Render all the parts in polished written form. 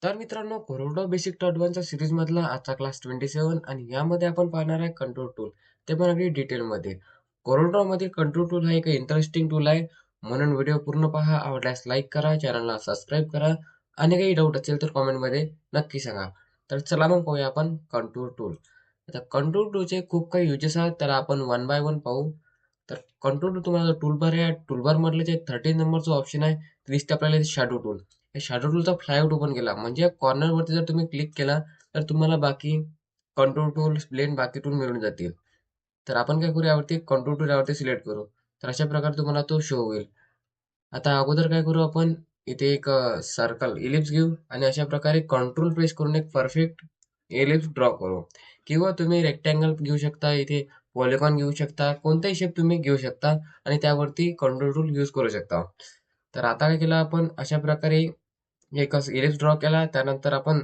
तर मित्रांनो, कोरडवाहू बेसिक टू ॲडव्हान्सच्या सीरीजमधला आजचा क्लास 27 आणि यामध्ये आपण पाहणार आहे कंट्रोल टूल. ते पण अगदी डिटेलमध्ये. कोरडवाहूमधील कंट्रोल टूल हा एक इंटरेस्टिंग टूल आहे. म्हणून व्हिडिओ पूर्ण पहा. आवडल्यास लाईक करा, चॅनलला सबस्क्राईब करा आणि काही डाऊट असेल तर कमेंटमध्ये नक्की सांगा. तर चला मग पाहूया आपण कंट्रोल टूल. आता कंट्रोल टूलचे खूप काही युजेस आहेत. त्याला आपण वन बाय वन पाहू. तर कंट्रोल टूल तुम्हाला टूलबार आहे. टूलबार मधलं जे 13 नंबरचं ऑप्शन आहे ते दिसते आपल्याला शॅडो टूल. या शॅडो टूलचा फ्लायआउट ओपन केला म्हणजे कॉर्नरवरती जर तुम्ही क्लिक केला तर तुम्हाला बाकी कंट्रोल टूल ब्लेंड बाकी टूल मिळून जातील. तर आपण काय करू, यावरती कंट्रोल टूल यावरती सिलेक्ट करू. तर अशा प्रकारे तुम्हाला तो शो होईल. आता अगोदर काय करू आपण, इथे एक सर्कल इलिप्स घेऊ आणि अशा प्रकारे कंट्रोल प्रेस करून एक परफेक्ट इलिप्स ड्रॉ करू. किंवा तुम्ही रेक्टँगल घेऊ शकता, इथे पॉलिगॉन घेऊ शकता, कोणताही शेप तुम्ही घेऊ शकता आणि त्यावरती कंट्रोल टूल यूज करू शकता. तर आता काय केलं आपण, अशा प्रकारे एक इलिप्स ड्रॉ केला. त्यानंतर आपण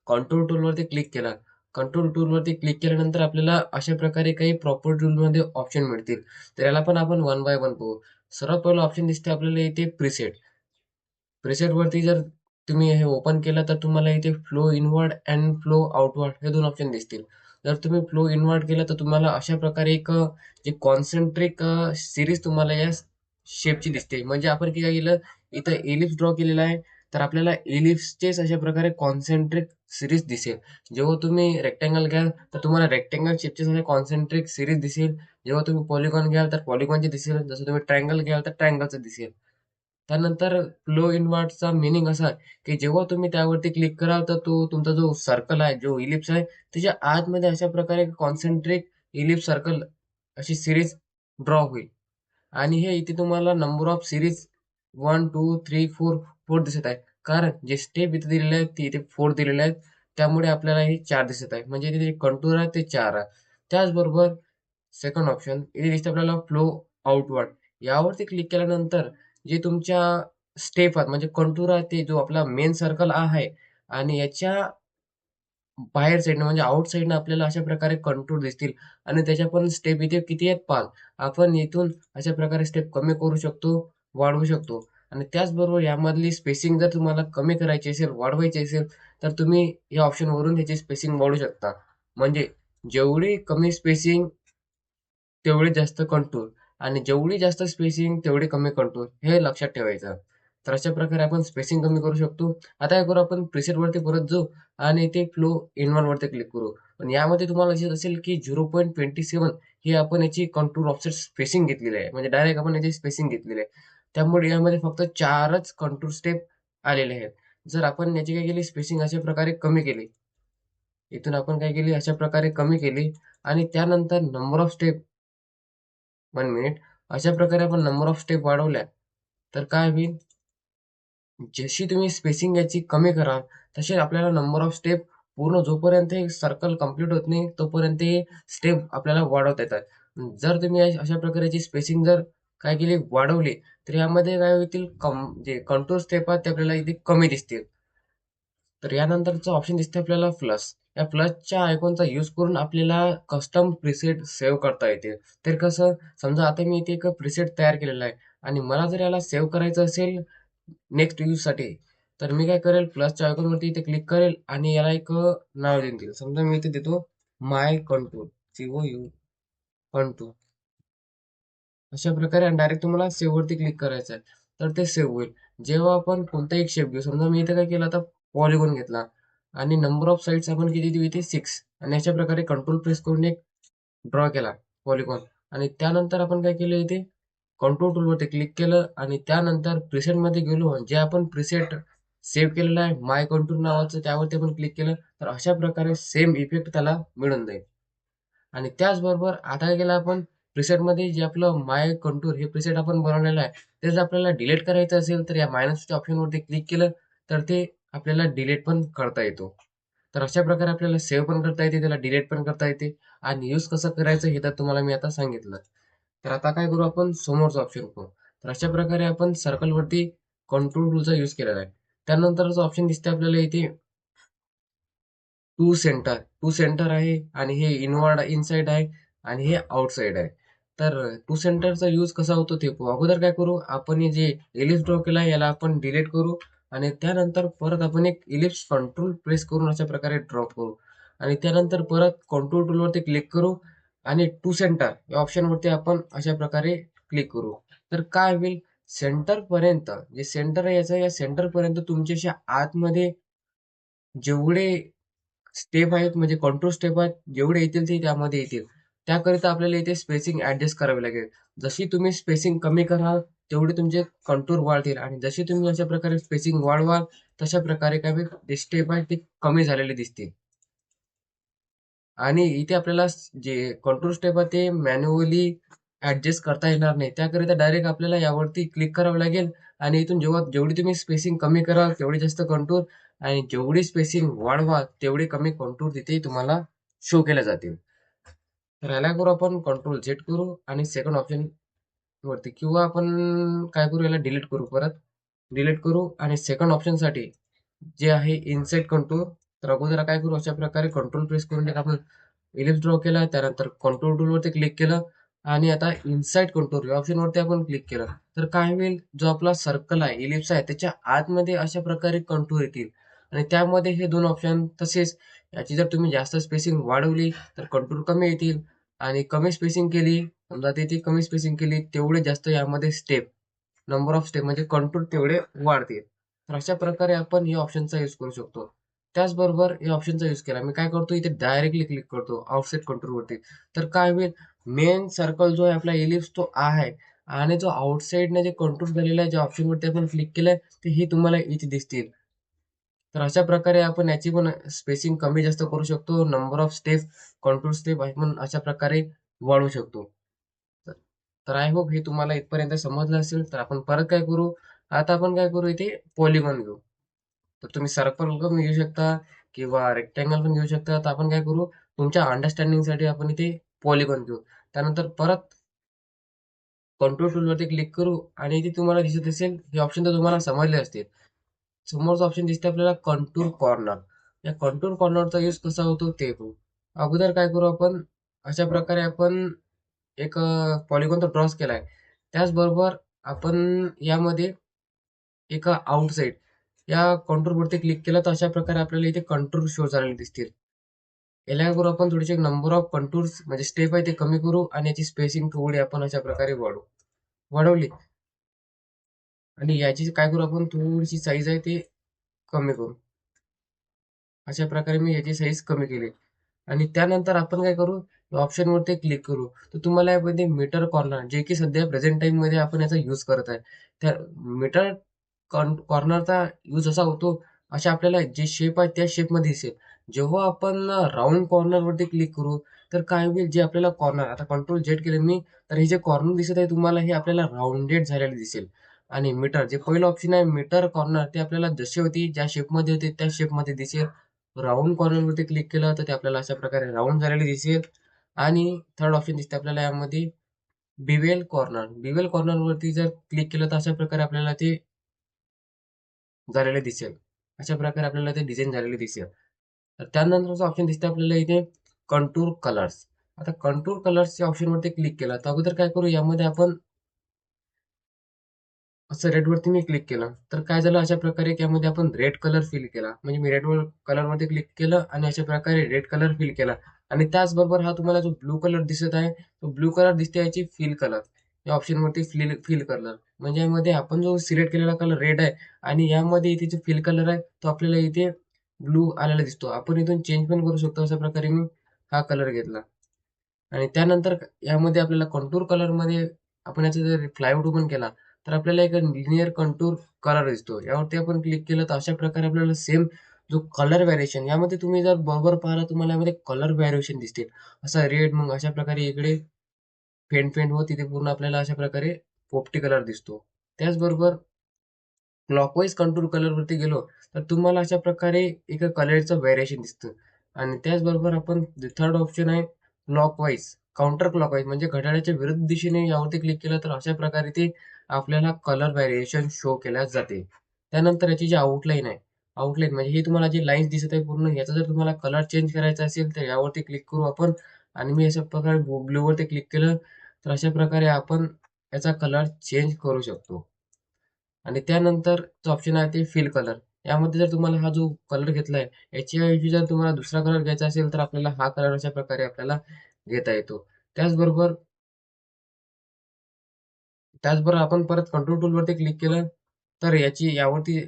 कंट्रोल टूलवरती क्लिक केला. कंट्रोल टूलवरती क्लिक केल्यानंतर आपल्याला अशा प्रकारे काही प्रॉपर्टी टूलमध्ये ऑप्शन मिळतील. तर याला पण आपण वन बाय वन पाहू. सर्वात पहिला ऑप्शन दिसते आपल्याला इथे प्रीसेट. प्रीसेटवरती जर तुम्ही हे ओपन केलं तर तुम्हाला इथे flow inward and flow outward हे दोन ऑप्शन दिसतील. जर तुम्ही फ्लो इनवर्ड केलं तर तुम्हाला अशा प्रकारे एक जे कॉन्सन्ट्रिक सिरीज तुम्हाला या शेपची दिसते. म्हणजे आपण काय केलं, इथं एलिप्स ड्रॉ केलेला आहे. तर आपल्याला एलिप्सचेच अशा प्रकारे कॉन्सन्ट्रिक सिरीज दिसेल. जेव्हा तुम्ही रेक्टँगल घ्याल तर तुम्हाला रेक्टँगल शेपचे असे कॉन्सन्ट्रिक सिरीज दिसेल. जेव्हा तुम्ही पॉलिगॉन घ्याल तर पॉलिगॉनचे दिसेल. जसं तुम्ही ट्रायंगल घ्याल तर ट्रायंगलचं दिसेल. त्यानंतर फ्लो इनवर्डचा मीनिंग असा आहे, की जेव्हा तुम्ही त्यावरती क्लिक कराल तर तो तुमचा जो सर्कल आहे, जो इलिप्स आहे, त्याच्या आतमध्ये अशा प्रकारे कॉन्सन्ट्रिक इलिप्स सर्कल अशी सिरीज ड्रॉ होईल. आणि हे इथे तुम्हाला नंबर ऑफ सिरीज 1, 2, 3, 4 दिसत आहे. कारण जे स्टेप इथे दिलेले आहेत ते इथे 4 दिलेले आहेत. त्यामुळे आपल्याला हे 4 दिसत आहे. म्हणजे इथे जे कंटूर आहे ते 4 आहे. त्याचबरोबर सेकंड ऑप्शन इथे दिसतं आपल्याला फ्लो आउटवर्ड. यावरती क्लिक केल्यानंतर जे तुमच्या स्टेप आहेत म्हणजे कंटूर आहे, ते जो आपला मेन सर्कल आहे आणि याच्या बाहेर साईडनं म्हणजे आउट साईडनं आपल्याला अशा प्रकारे कंटूर दिसतील. आणि त्याच्या पण स्टेप इथे किती आहेत, 5. आपण इथून अशा प्रकारे स्टेप कमी करू शकतो, वाढवू शकतो. आणि त्याचबरोबर यामधली स्पेसिंग जर तुम्हाला कमी करायची असेल, वाढवायची असेल, तर तुम्ही या ऑप्शनवरून त्याची स्पेसिंग वाढवू शकता. म्हणजे जेवढी कमी स्पेसिंग तेवढे जास्त कंटूर आणि जेवढी जास्त स्पेसिंग तेवढे कमी कंटूर, हे लक्षात ठेवायचं. तर अशा प्रकारे आपण स्पेसिंग कमी करू शकतो. आता काय करू, आपण प्रीसेटवरती परत जाऊ आणि ते फ्लो इनवन वरती क्लिक करू. पण यामध्ये तुम्हाला दिसत असेल की 0.27 ही आपण याची कंटूर ऑफसेट स्पेसिंग घेतलेली आहे. म्हणजे डायरेक्ट आपण याची स्पेसिंग घेतलेली आहे. त्यामुळे यामध्ये फक्त 4च कंटूर स्टेप आलेले आहेत. जर आपण याची काय केली, स्पेसिंग अशा प्रकारे कमी केली. इथून आपण काय केली, अशा प्रकारे कमी केली आणि त्यानंतर नंबर ऑफ स्टेप 1 मिनिट. अशा प्रकारे आपण नंबर ऑफ स्टेप वाढवल्या तर काय होईल, जशी तुम्ही स्पेसिंग याची कमी कराल तसे आपल्याला नंबर ऑफ स्टेप पूर्ण जोपर्यंत हे सर्कल कंप्लीट होत नाही तोपर्यंत हे स्टेप आपल्याला वाढवता येतात. जर तुम्ही अशा प्रकारची स्पेसिंग जर काय केली, वाढवली, तर यामध्ये काय होतील, जे कंट्रोल स्टेप आहेत ते आपल्याला इथे कमी दिसतील. तर यानंतरचं ऑप्शन दिसतं आपल्याला प्लस. या प्लसच्या आयकॉनचा यूज करून आपल्याला कस्टम प्रीसेट सेव्ह करता येते. तर कसं, समजा आता मी इथे एक प्रीसेट तयार केलेला आहे आणि मला जर याला सेव्ह करायचं असेल नेक्स्ट यूजसाठी, तर मी काय करेल, प्लसच्या आयकॉनवरती इथे क्लिक करेल आणि याला एक नाव देईल. समजा मी इथे देतो माय कंटूर, COU कंटूर. अशा प्रकारे डायरेक्ट तुम्हाला सेव्ह वरती क्लिक करायचं आहे. तर ते सेव्ह होईल. जेव्हा आपण कोणताही एक शेप घेऊ, समजा मी इथे काय केलं, आता पॉलिगॉन घेतला आणि नंबर ऑफ साइड्स आपण किती देऊ इथे 6 आणि अशा प्रकारे कंट्रोल प्रेस करून एक ड्रॉ केला पॉलिगॉन. आणि त्यानंतर आपण काय केलं, इथे कंट्रोल टूलवरती क्लिक केलं आणि त्यानंतर प्रिसेटमध्ये गेलो. जे आपण प्रिसेट सेव्ह केलेलं आहे माय कंटूर नावाचं, त्यावरती आपण क्लिक केलं तर अशा प्रकारे सेम इफेक्ट त्याला मिळून जाईल. आणि त्याचबरोबर आता काय केलं आपण, प्रिसेटमध्ये जे आपलं माय कंटूर हे प्रिसेट आपण बनवलेलं आहे, ते जर आपल्याला डिलीट करायचं असेल तर या मायनसच्या ऑप्शनवरती क्लिक केलं तर ते आपल्याला डिलीट पण करता येतो. तर अशा प्रकारे आपल्याला सेव्ह पण करता येते, त्याला डिलीट पण करता येते आणि यूज कसं करायचं हे तर तुम्हाला मी आता सांगितलं. तर आता काय करू, आपण समोरचं ऑप्शन पाहू. तर अशा प्रकारे आपण सर्कलवरती कंट्रोल टूलचा यूज केलेला आहे. त्यानंतरचं ऑप्शन दिसते आपल्याला इथे टू सेंटर आहे आणि हे इनवर्ड इनसाइड आहे आणि हे आउटसाइड आहे. तर टू सेंटरचा यूज कसा होतो ते पाहू. अगोदर काय करू, आपण हे जे एलिप्स ड्रॉ केला आहे याला आपण डिलीट करू आणि त्यानंतर परत आपण एक इलिप्स कंट्रोल प्रेस करून अशा प्रकारे ड्रॉप करू आणि त्यानंतर परत कंट्रोल टूलवरती क्लिक करू आणि टू सेंटर या ऑप्शनवरती आपण अशा प्रकारे क्लिक करू. तर काय होईल, सेंटर पर्यंत जे सेंटर आहे याचं, या सेंटर पर्यंत तुमच्या अशा आतमध्ये जेवढे स्टेप आहेत, म्हणजे कंट्रोल स्टेप आहेत, जेवढे येतील ते त्यामध्ये येतील. त्याकरिता आपल्याला इथे स्पेसिंग ऍडजस्ट करावी लागेल. जशी तुम्ही स्पेसिंग कमी कराल तेवढे तुमचे कंटूर वाढतील आणि जशी तुम्ही अशा प्रकारे स्पेसिंग वाढवाल तशा प्रकारे काय होईल, जे स्टेप आहेत ते कमी झालेले दिसतील. आणि इथे आपल्याला जे कंट्रोल स्टेप आहे ते मॅन्युअली ऍडजस्ट करता येणार नाही. त्याकरिता डायरेक्ट आपल्याला यावरती क्लिक करावं लागेल आणि इथून जेवढी तुम्ही स्पेसिंग कमी कराल तेवढे जास्त कंटूर आणि जेवढी स्पेसिंग वाढवाल तेवढे कमी कंटूर तिथे तुम्हाला शो केले जातील. तर याला करू आपण कंट्रोल झेड करू आणि सेकंड ऑप्शन वरती, किंवा आपण काय करू, याला डिलीट करू, परत डिलीट करू आणि सेकंड ऑप्शन साठी जे आहे इनसाइड कंट्रोल. तर अगोदर काय करू, अशा प्रकारे कंट्रोल प्रेस करून आपण इलिप्स ड्रॉ केला, त्यानंतर कंट्रोल टूल वरती क्लिक केलं आणि आता इनसाइड कंट्रोल या ऑप्शन वरती आपण क्लिक केलं. तर काय होईल, जो आपला सर्कल आहे, इलिप्स आहे, त्याच्या आतमध्ये अशा प्रकारे कंट्रोल येतील आणि त्यामध्ये हे दोन ऑप्शन. तसेच याची जर तुम्ही जास्त स्पेसिंग वाढवली तर कंट्रोल कमी येतील आणि कमी स्पेसिंग केली, समजा तिथे कमी स्पेसिंग केली, तेवढे जास्त यामध्ये स्टेप, नंबर ऑफ स्टेप म्हणजे कंटूर तेवढे वाढतील. तर अशा प्रकारे आपण या ऑप्शनचा यूज करू शकतो. त्याचबरोबर या ऑप्शनचा यूज केला, मी काय करतो, इथे डायरेक्टली क्लिक करतो आउटसाइड कंट्रोल वरती. तर काय होईल, मेन सर्कल जो आहे आपला इलिप्स तो आहे आणि जो आउटसाइडने जे कंट्रोल झालेला आहे, ज्या ऑप्शन वरती आपण क्लिक केलंय ते हे तुम्हाला इथे दिसतील. तर अशा प्रकारे आपण याची पण स्पेसिंग कमी जास्त करू शकतो, number of step, control step आपण अशा प्रकारे वाढवू शकतो. तर तर आय होप हे तुम्हाला इथपर्यंत समजलं असेल. तर आपण परत काय करू, आता आपण काय करू, इथे पॉलिगॉन घेऊ. तर तुम्ही सर्कल पण घेऊ शकता किंवा रेक्टँगल पण घेऊ शकता. तर आपण काय करू, तुमच्या अंडरस्टँडिंगसाठी आपण इथे पॉलिगॉन घेऊ. त्यानंतर परत कंट्रोल टूलवरती क्लिक करू आणि इथे तुम्हाला दिसत असेल, हे ऑप्शन तर तुम्हाला समजले असतील. समोरचा ऑप्शन दिसते आपल्याला कंटूर कॉर्नर. या कंटूर कॉर्नरचा यूज कसा होतो ते पाहू. अगोदर काय करू आपण, अशा प्रकारे आपण एक पॉलिगॉन तर ड्रॉच केलाय. त्याचबरोबर आपण यामध्ये एका आउटसाइड या कंटूर वरती क्लिक केलं तर अशा प्रकारे आपल्याला इथे कंटूर शो झालेले दिसतील. याला काय करू, आपण थोडीशी नंबर ऑफ कंटूर्स म्हणजे स्टेप आहे ते कमी करू आणि याची स्पेसिंग थोडी आपण अशा प्रकारे वाढवली आणि याची काय करू, आपण थोडीशी साईज आहे ते कमी करू. अशा प्रकारे मी याची साईज कमी केली आणि त्यानंतर आपण काय करू, ऑप्शन वरती क्लिक करू. तर तुम्हाला यामध्ये मीटर कॉर्नर, जे की सध्या प्रेझेंट टाइम मध्ये आपण याचा यूज करत आहे, त्या मीटर कॉर्नरचा यूज असा होतो, अशा आपल्याला जे शेप आहे त्या शेप मध्ये दिसेल. जेव्हा आपण राऊंड कॉर्नर वरती क्लिक करू तर काय होईल, जे आपल्याला कॉर्नर, आता कंट्रोल जेड केले मी, तर हे जे कॉर्नर दिसत आहे तुम्हाला, हे आपल्याला राऊंडेड झालेले दिसेल. आणि मीटर, जे पहिलं ऑप्शन आहे मीटर कॉर्नर, ते आपल्याला जशी होती ज्या शेपमध्ये होते त्या शेपमध्ये दिसेल. राउंड कॉर्नरवरती क्लिक केलं तर ते आपल्याला अशा प्रकारे राउंड झालेले दिसेल. आणि थर्ड ऑप्शन दिसते आपल्याला यामध्ये बिवेल कॉर्नर. बिवेल कॉर्नर वरती जर क्लिक केलं तर अशा प्रकारे आपल्याला ते झालेले दिसेल. अशा प्रकारे आपल्याला ते डिझाईन झालेले दिसेल. तर त्यानंतरचा ऑप्शन दिसते आपल्याला इथे कंटूर कलर्स. आता कंटूर कलर्सच्या ऑप्शन वरती क्लिक केलं तर अगोदर काय करू, यामध्ये आपण असं रेड वरती मी क्लिक केलं तर काय झालं, अशा प्रकारे यामध्ये आपण रेड कलर फिल केला. म्हणजे मी रेड कलर वरती क्लिक केलं आणि अशा प्रकारे रेड कलर फिल केला आणि त्याचबरोबर हा तुम्हाला जो ब्लू कलर दिसत आहे तो ब्लू कलर दिसते याची फिल कलर या ऑप्शन वरती फिल कलर. म्हणजे यामध्ये आपण जो सिलेक्ट केलेला कलर रेड आहे आणि यामध्ये इथे जो फिल कलर आहे तो आपल्याला इथे ब्लू आलेला दिसतो. आपण इथून चेंज पण करू शकतो. अशा प्रकारे मी हा कलर घेतला आणि त्यानंतर यामध्ये आपल्याला कंटूर कलर मध्ये आपण याचा जर फ्लायआउट ओपन केला तर आपल्याला एक लिनियर कंटूर कलर दिसतो. यावरती आपण क्लिक केलं तर अशा प्रकारे आपल्याला सेम जो कलर व्हॅरिएशन, यामध्ये तुम्ही जर बरोबर पाहिलं तुम्हाला यामध्ये कलर व्हॅरिएशन दिसतील. असा रेड, मग अशा प्रकारे इकडे फेंट फेंट होत तिथे पूर्ण आपल्याला अशा प्रकारे पोपटी कलर दिसतो. त्याचबरोबर क्लॉकवाईज कंटूर कलर वरती गेलो तर तुम्हाला अशा प्रकारे एका कलरचं व्हेरिएशन दिसतं. आणि त्याचबरोबर आपण थर्ड ऑप्शन आहे क्लॉकवाईज, काउंटर क्लॉकवाईज म्हणजे घड्याळाच्या विरुद्ध दिशेने यावरती क्लिक केलं तर अशा प्रकारे ते आपल्याला कलर व्हेरिएशन शो केल्या जाते. त्यानंतर याची जी आउटलाईन आहे, आउटलाईन म्हणजे ही तुम्हाला जी लाईन्स दिसत आहे पूर्ण, याचा जर तुम्हाला कलर चेंज करायचा असेल तर यावरती क्लिक करू आपण आणि मी अशा प्रकारे ब्लू वरती क्लिक केलं तर अशा प्रकारे आपण याचा कलर चेंज करू शकतो. आणि त्यानंतरचा ऑप्शन आहे ते फिल कलर. यामध्ये जर तुम्हाला हा जो कलर घेतलाय, याच्याऐवजी जर तुम्हाला दुसरा कलर घ्यायचा असेल, तर आपल्याला हा कलर अशा प्रकारे आपल्याला घेता येतो. त्याचबरोबर त्याचबरोबर आपण परत कंट्रोल टूलवरती क्लिक केलं, तर यावरती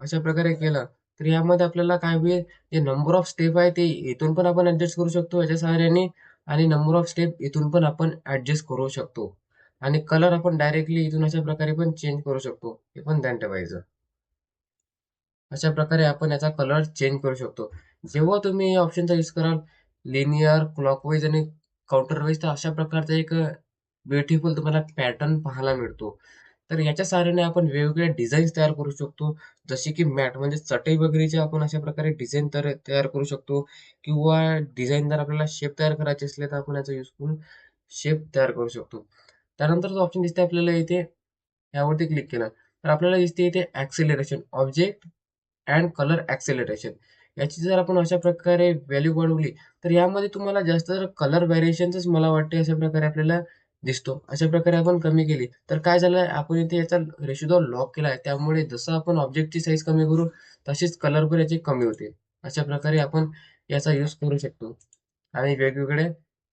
अशा प्रकारे केलं, तर यामध्ये आपल्याला काय होईल, जे नंबर ऑफ स्टेप आहे ते इथून पण आपण ॲडजस्ट करू शकतो याच्या सहाय्याने आणि नंबर ऑफ स्टेप इथून पण आपण ॲडजस्ट करू शकतो. आणि कलर आपण डायरेक्टली इथून अशा प्रकारे पण चेंज करू शकतो. हे पण ध्यान ठेवायचं. अशा प्रकारे आपण याचा कलर चेंज करू शकतो. जेव्हा तुम्ही या ऑप्शनचा यूज कराल, लिनियर, क्लॉकवाईज आणि काउंटरवाईज, तर अशा प्रकारचा एक ब्युटिफुल तुम्हाला पॅटर्न पाहायला मिळतो. तर याच्या सहाय्याने आपण वेगवेगळे डिझाईन्स तयार करू शकतो. जसे की मॅट म्हणजे चटई वगैरेचे आपण अशा प्रकारे डिझाईन तयार करू शकतो किंवा डिझाईन जर आपल्याला शेप तयार करायचे असले, तर आपण याचा यूज करून शेप तयार करू शकतो. त्यानंतर जो ऑप्शन दिसते आपल्याला इथे, यावरती क्लिक केलं, तर आपल्याला दिसते इथे acceleration, object and colour acceleration. याची जर आपण अशा प्रकारे व्हॅल्यू वाढवली, तर यामध्ये तुम्हाला जास्त कलर व्हेरिएशन्सच मला वाटते अशा प्रकारे आपल्याला दिसतो. अशा प्रकारे आपण कमी केली, तर काय झालं, आपण इथे याचा रेशो लॉक केला आहे. त्यामुळे जसं आपण ऑब्जेक्टची साईज कमी करू, तसेच कलर पण याचे कमी होतील. अशा प्रकारे आपण याचा यूज करू शकतो आणि वेगवेगळे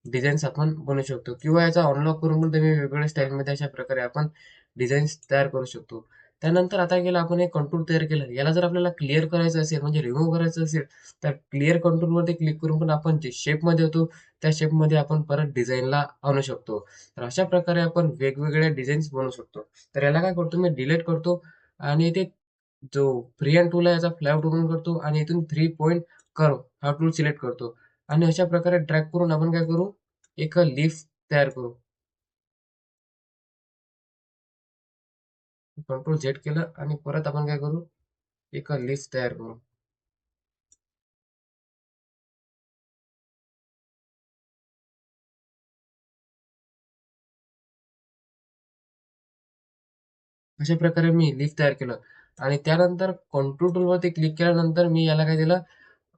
डिझाईन्स आपण बनवू शकतो किंवा याचा अनलॉक करून पण तुम्ही वेगवेगळ्या स्टाईलमध्ये अशा प्रकारे आपण डिझाईन्स तयार करू शकतो. त्यानंतर आता गेलं, आपण एक कंटूर तयार केलं. याला जर आपल्याला क्लिअर करायचं असेल, म्हणजे रिमूव्ह करायचं असेल, तर क्लिअर कंटूरवरती क्लिक करून पण आपण जे शेपमध्ये होतो, त्या शेपमध्ये आपण परत डिझाईनला आणू शकतो. तर अशा प्रकारे आपण वेगवेगळ्या डिझाईन्स बनवू शकतो. तर याला काय करतो, मी डिलीट करतो आणि इथे जो फ्री हँड टूल आहे याचा फ्लॅग ओपन करतो आणि इथून 3 पॉइंट कर्व हा टूल सिलेक्ट करतो आणि अशा प्रकारे ड्रॅग करून आपण काय करू, एक लीफ तयार करू. कंट्रोल झेड केलं आणि परत आपण काय करू, एक लीफ तयार करू. अशा प्रकारे मी लिस्ट तयार केलं आणि त्यानंतर कंट्रोल टूलवरती क्लिक केल्यानंतर मी याला काय दिलं,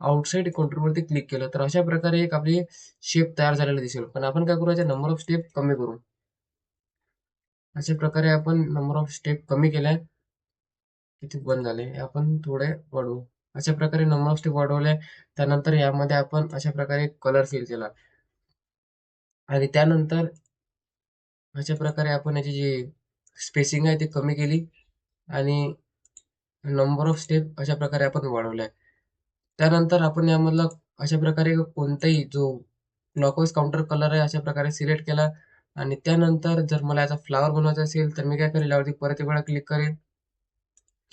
आउटसाइड कंट्रोलवरती क्लिक केलं. तर अशा प्रकारे एक आपली शेप तयार झालेला दिसेल. पण आपण काय करू, याचा नंबर ऑफ स्टेप कमी करू. अशा प्रकारे आपण नंबर ऑफ स्टेप कमी केलाय. किती बंद झाले, हे आपण थोडे वाढवू. अशा प्रकारे नंबर ऑफ स्टेप वाढवले. त्यानंतर यामध्ये आपण अशा प्रकारे कलर फिल केला आणि त्यानंतर अशा प्रकारे आपण याची जी स्पेसिंग आहे ती कमी केली आणि नंबर ऑफ स्टेप अशा प्रकारे आपण वाढवलाय. त्यानंतर आपण यामधला अशा प्रकारे कोणताही जो क्लॉकवाईज काउंटर कलर आहे अशा प्रकारे सिलेक्ट केला आणि त्यानंतर जर मला याचा फ्लॉवर बनवायचा असेल, तर मी काय करेल, यावरती परत एक वेळा क्लिक करेल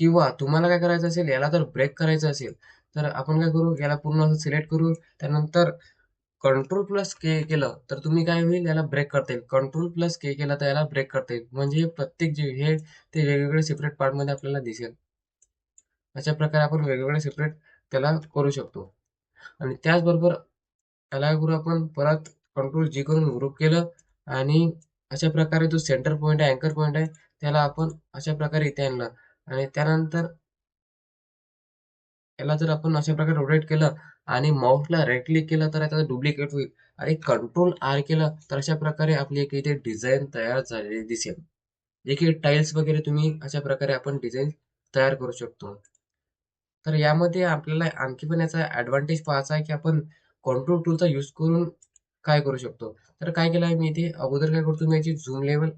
किंवा तुम्हाला काय करायचं असेल, याला जर ब्रेक करायचं असेल, तर आपण काय करू, याला पूर्ण असं सिलेक्ट करू. त्यानंतर कंट्रोल प्लस के केलं, तर तुम्ही काय होईल, याला ब्रेक करता येईल. कंट्रोल प्लस के केलं, तर याला ब्रेक करता येईल. म्हणजे प्रत्येक जे हे ते वेगवेगळे सेपरेट पार्टमध्ये आपल्याला दिसेल. अशा प्रकारे आपण वेगवेगळे सेपरेट त्याला करू शकतो. आणि त्याचबरोबर त्याला करू आपण परत कंट्रोल जी करून ग्रुप केलं आणि अशा प्रकारे जो सेंटर पॉईंट आहे, अँकर पॉईंट आहे, त्याला आपण अशा प्रकारे इथे आणलं आणि त्यानंतर याला जर आपण अशा प्रकारे रोटेट केलं आणि माऊसला राईट क्लिक केलं, तर त्याचा डुप्लिकेट होईल आणि कंट्रोल आर केलं, तर अशा प्रकारे आपली एक इथे डिझाईन तयार झालेली दिसेल. जे की टाइल्स वगैरे तुम्ही अशा प्रकारे आपण डिझाईन तयार करू शकतो. तर यामध्ये आपल्याला आणखी पण याचा ॲडव्हांटेज पाहायचा आहे, की आपण कंट्रोल टूलचा यूज करून काय करू शकतो. तर काय केलं आहे मी इथे, अगोदर काय करतो, मी याची झूम लेव्हल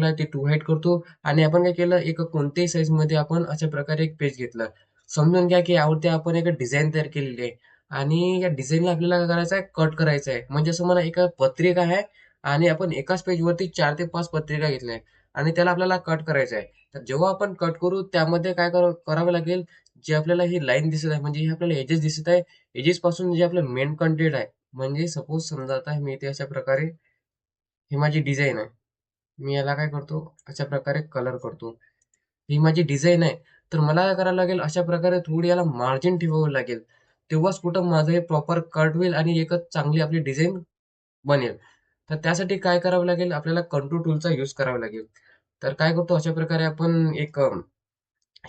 आहे ते 2 हाईट करतो आणि आपण काय केलं, एक कोणत्याही साईजमध्ये आपण अशा प्रकारे एक पेज घेतलं. समजून घ्या, की यावरती आपण एक डिझाईन तयार केलेली आहे आणि या डिझाईनला आपल्याला काय करायचं आहे, कट करायचं आहे. म्हणजे असं म्हणा, एक पत्रिका आहे आणि आपण एकाच पेजवरती 4 ते 5 पत्रिका घेतल्या आहेत आणि त्याला आपल्याला कट करायचं आहे. तर जेव्हा आपण कट करू, त्यामध्ये काय करावं लागेल, जे आपल्याला ही लाईन दिसत आहे, म्हणजे हे आपल्याला एजेस दिसत आहे, एजेसपासून जे आपलं मेन कंटेंट आहे, म्हणजे सपोज समजा आता मी इथे अशा प्रकारे ही माझी डिझाइन आहे. मी याला काय करतो, अशा प्रकारे कलर करतो. ही माझी डिझाइन आहे. तर मला काय करावं लागेल, अशा प्रकारे थोडी याला मार्जिन ठेवावं लागेल. तेव्हाच कुठं माझं हे प्रॉपर कट होईल आणि एकच चांगली आपली डिझाइन बनेल. तर त्यासाठी काय करावं लागेल, आपल्याला कंट्रोल टूलचा यूज करावा लागेल. तर काय करतो, अशा प्रकारे आपण एक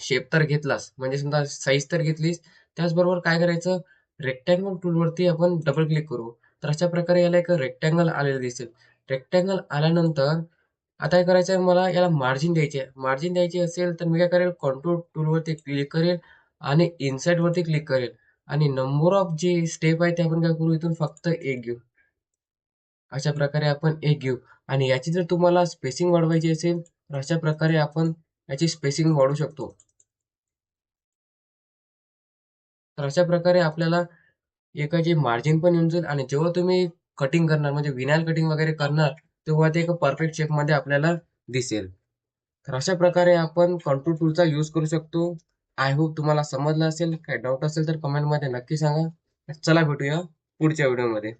शेप तर घेतलाच, म्हणजे समजा साईज तर घेतलीच. त्याचबरोबर काय करायचं, रेक्टँगल टूलवरती आपण डबल क्लिक करू. तर अशा प्रकारे याला एक रेक्टँगल आलेलं दिसेल. रेक्टँगल आल्यानंतर आता काय करायचं आहे, मला याला मार्जिन द्यायची आहे. मार्जिन द्यायची असेल तर मी काय करेल, कंट्रोल टूलवरती क्लिक करेल आणि इन्सर्ट वरती क्लिक करेल आणि नंबर ऑफ जे स्टेप आहे ते आपण काय करू, इथून फक्त एक घेऊ. अशा प्रकारे आपण एक घेऊ आणि याची जर तुम्हाला स्पेसिंग वाढवायची असेल तर अशा प्रकारे आपण याची स्पेसिंग वाढवू शकतो. तर अशा प्रकारे आपल्याला एकाची मार्जिन पण येऊन जाईल आणि जेव्हा तुम्ही कटिंग करणार म्हणजे विनाईल कटिंग वगैरे करणार तेव्हा ते एका परफेक्ट शेपमध्ये आपल्याला दिसेल. तर अशा प्रकारे आपण कंट्रोल टूलचा यूज करू शकतो. आय होप तुम्हाला समजलं असेल. काही डाऊट असेल तर कमेंटमध्ये नक्की सांगा. चला भेटूया पुढच्या व्हिडिओमध्ये.